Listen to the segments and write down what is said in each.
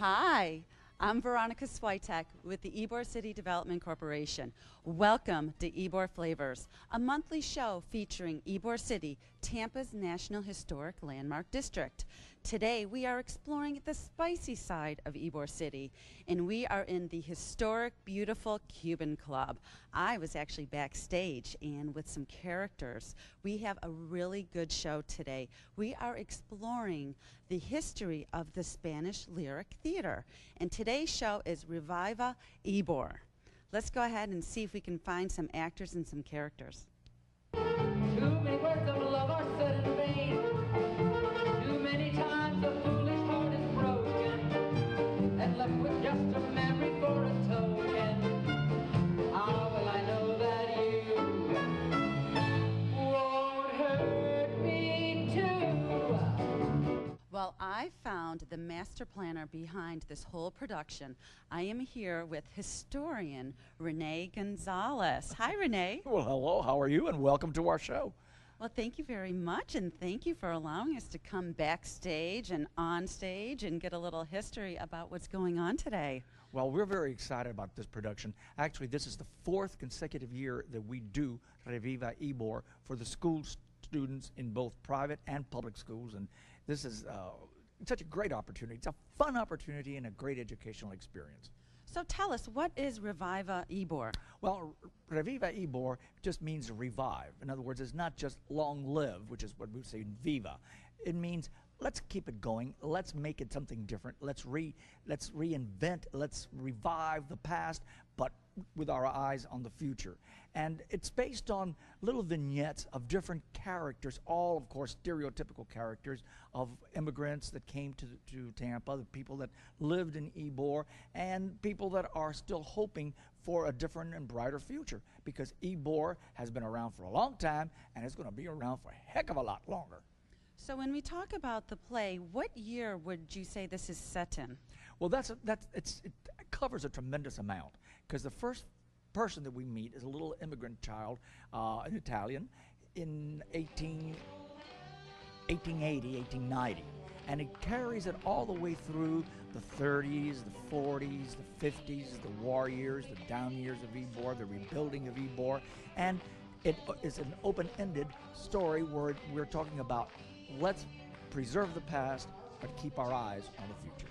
Hi, I'm Veronica Switek with the Ybor City Development Corporation. Welcome to Ybor Flavors, a monthly show featuring Ybor City, Tampa's National Historic Landmark District. Today we are exploring the spicy side of Ybor City, and we are in the historic, beautiful Cuban Club. I was actually backstage and with some characters. We have a really good show today. We are exploring the history of the Spanish lyric theater, and today's show is Reviva Ybor. Let's go ahead and see if we can find some actors and some characters. Too many words of love are said in vain. Too many times a foolish heart is broken and left with just a memory for a token. How will I know that you won't hurt me too? Well, I found the master planner behind this whole production. I am here with historian Renee Gonzalez. Hi, Renee. Well, hello, how are you? And welcome to our show. Well, thank you very much, and thank you for allowing us to come backstage and on stage and get a little history about what's going on today. Well, we're very excited about this production. Actually, this is the fourth consecutive year that we do Reviva Ybor for the school students in both private and public schools, and this is such a great opportunity. It's a fun opportunity and a great educational experience. So tell us, what is Reviva Ybor? Well, Reviva Ybor just means revive. In other words, it's not just long live, which is what we say in viva. It means let's keep it going. Let's make it something different. Let's reinvent. Let's revive the past, but with our eyes on the future. And it's based on little vignettes of different characters, all, of course, stereotypical characters of immigrants that came to Tampa, the people that lived in Ybor, and people that are still hoping for a different and brighter future, because Ybor has been around for a long time, and it's going to be around for a heck of a lot longer. So when we talk about the play, what year would you say this is set in? Well, it covers a tremendous amount, because the first person that we meet is a little immigrant child, an Italian, in 1880, 1890. And it carries it all the way through the 30s, the 40s, the 50s, the war years, the down years of Ybor, the rebuilding of Ybor. And it is an open-ended story where we're talking about let's preserve the past, but keep our eyes on the future.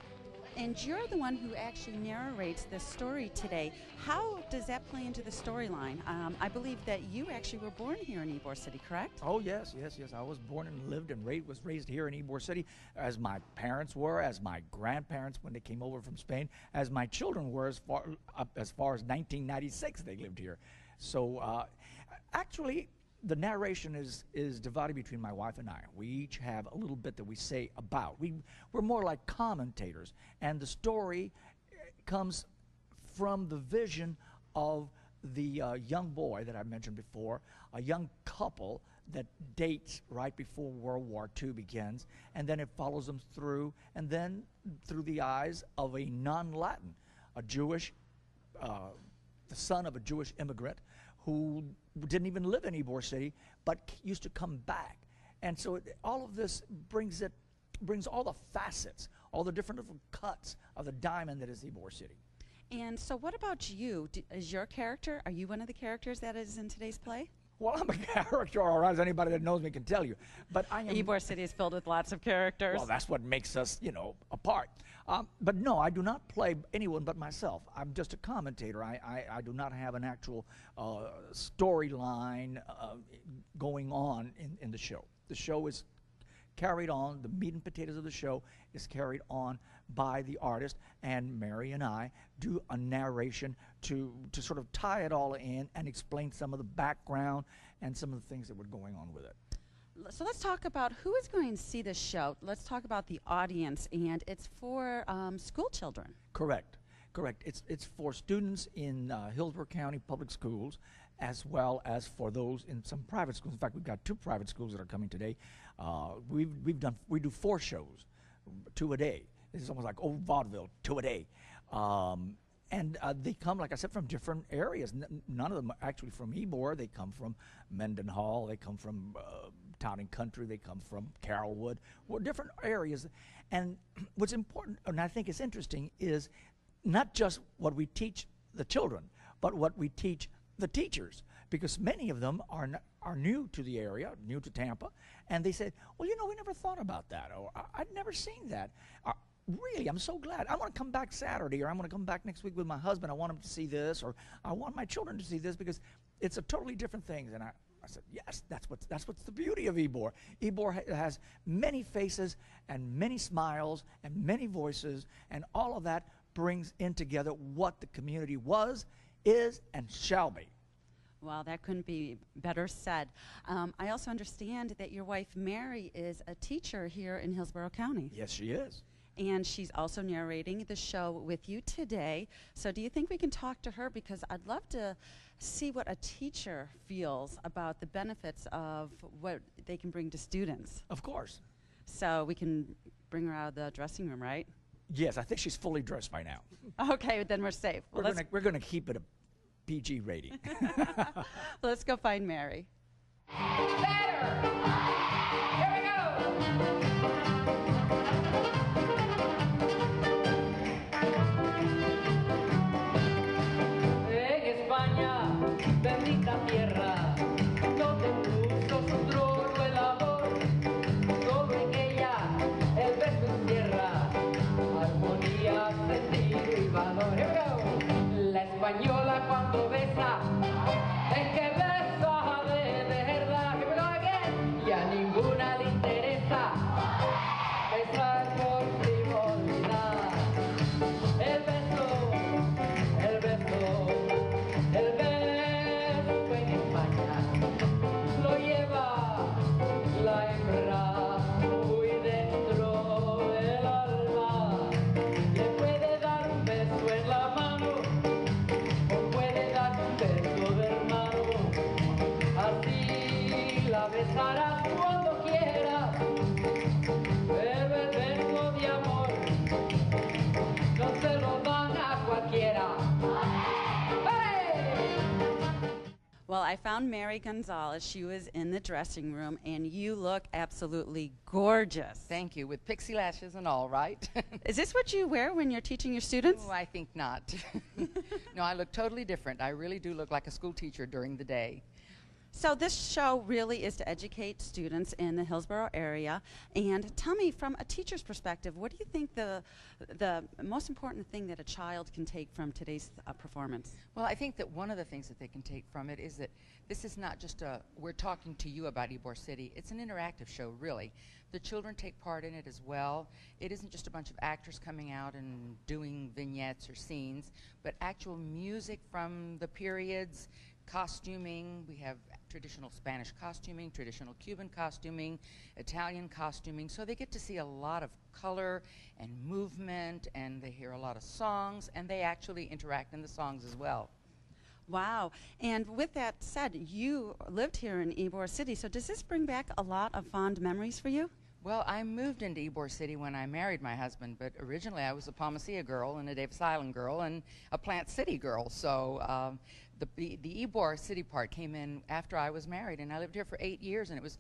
And you're the one who actually narrates this story today. How does that play into the storyline? I believe that you actually were born here in Ybor City, correct? Oh, yes. I was born and lived and was raised here in Ybor City, as my parents were, as my grandparents when they came over from Spain, as my children were as far as 1996 they lived here. So actually, the narration is divided between my wife and I. We each have a little bit that we say about. We're more like commentators, and the story comes from the vision of the young boy that I mentioned before, a young couple that dates right before World War II begins, and then it follows them through, and then through the eyes of a non-Latin, a Jewish, the son of a Jewish immigrant who didn't even live in Ybor City, but used to come back. And so all of this brings all the facets, all the different little cuts of the diamond that is Ybor City. And so what about you? Is your character, are you one of the characters that is in today's play? Well, I'm a character, or as anybody that knows me can tell you. But I am. Ybor City is filled with lots of characters. Well, that's what makes us, apart. But no, I do not play anyone but myself. I'm just a commentator. I do not have an actual storyline going on in the show. The show is carried on, the meat and potatoes of the show is carried on by the artist, and Mary and I do a narration to sort of tie it all in and explain some of the background and some of the things that were going on with it. So let's talk about who is going to see this show. Let's talk about the audience, and it's for school children. Correct. It's for students in Hillsborough County Public Schools, as well as for those in some private schools. In fact, we've got 2 private schools that are coming today. We do 4 shows, 2 a day. It's almost like old vaudeville, 2 a day. And they come, like I said, from different areas. None of them are actually from Ybor. They come from Mendenhall. They come from Town and Country, they come from Carrollwood, or different areas. And what's important, and I think is interesting, is not just what we teach the children, but what we teach the teachers, because many of them are new to the area, new to Tampa, and they said, well, we never thought about that, or I'd never seen that. Really, I'm so glad. I want to come back Saturday, or I'm going to come back next week with my husband. I want him to see this, or I want my children to see this, because it's a totally different thing. And I said, yes, that's what's the beauty of Ybor. Ybor has many faces and many smiles and many voices, and all of that brings in together what the community was, is, and shall be. Well, that couldn't be better said. I also understand that your wife, Mary, is a teacher here in Hillsborough County. Yes, she is. And she's also narrating the show with you today. So do you think we can talk to her? Because I'd love to see what a teacher feels about the benefits of what they can bring to students. Of course. So we can bring her out of the dressing room, right? Yes, I think she's fully dressed by now. Okay, then we're safe. Well, we're gonna keep it a PG rating. Let's go find Mary. Better! Here we go! En España, bendita tierra, donde puso su trono el amor, todo en ella el beso encierra, armonía, sentido y valor. Here we go. La española cuando besa, es que besa de verdad. Here we go again. Y a ninguna le interesa besar por frivolidad. El beso, el beso, el beso en España lo lleva la hembra muy dentro del alma. Le puede dar un beso en la mano o puede dar un beso de hermano. Así la besarás cuando quieras, pero el beso de amor no se lo dan a cualquiera. ¡Hey! Well, I found Mary Gonzalez. She was in the dressing room, and you look absolutely gorgeous. Thank you, with pixie lashes and all, right? Is this what you wear when you're teaching your students? Oh, I think not. No, I look totally different. I really do look like a school teacher during the day. So this show really is to educate students in the Hillsborough area. And tell me, from a teacher's perspective, what do you think the most important thing that a child can take from today's performance? Well, I think that one of the things that they can take from it is that this is not just we're talking to you about Ybor City. It's an interactive show, really. The children take part in it as well. It isn't just a bunch of actors coming out and doing vignettes or scenes, but actual music from the periods, costuming. We have traditional Spanish costuming, traditional Cuban costuming, Italian costuming. So they get to see a lot of color and movement, and they hear a lot of songs, and they actually interact in the songs as well. Wow. And with that said, you lived here in Ybor City, so does this bring back a lot of fond memories for you? Well, I moved into Ybor City when I married my husband, but originally I was a Palmacia girl and a Davis Island girl and a Plant City girl. So the Ybor City part came in after I was married, and I lived here for 8 years, and it was